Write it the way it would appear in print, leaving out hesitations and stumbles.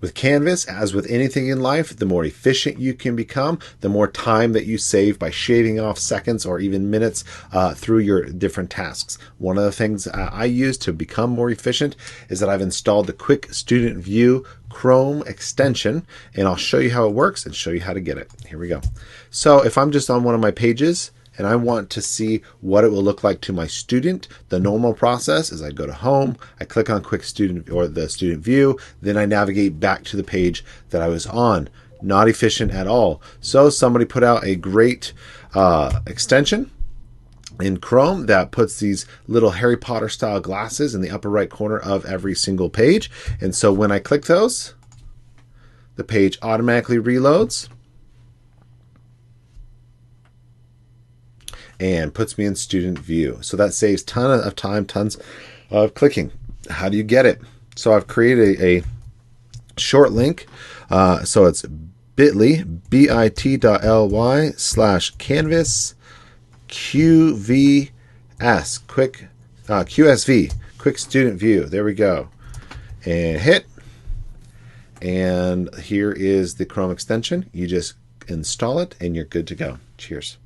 With Canvas, as with anything in life, the more efficient you can become, the more time that you save by shaving off seconds or even minutes through your different tasks. One of the things I use to become more efficient is that I've installed the Quick Student View Chrome extension, and I'll show you how it works and show you how to get it. Here we go. So if I'm just on one of my pages, and I want to see what it will look like to my student, the normal process is I go to Home, I click on Quick Student or the Student View, then I navigate back to the page that I was on. Not efficient at all. So somebody put out a great extension in Chrome that puts these little Harry Potter style glasses in the upper right corner of every single page. And so when I click those, the page automatically reloads and puts me in student view. So that saves tons of time, tons of clicking. How do you get it? So I've created a short link. So it's bit.ly, bit.ly/canvas QVS, quick QSV, quick student view. There we go. And hit. And here is the Chrome extension. You just install it and you're good to go. Cheers.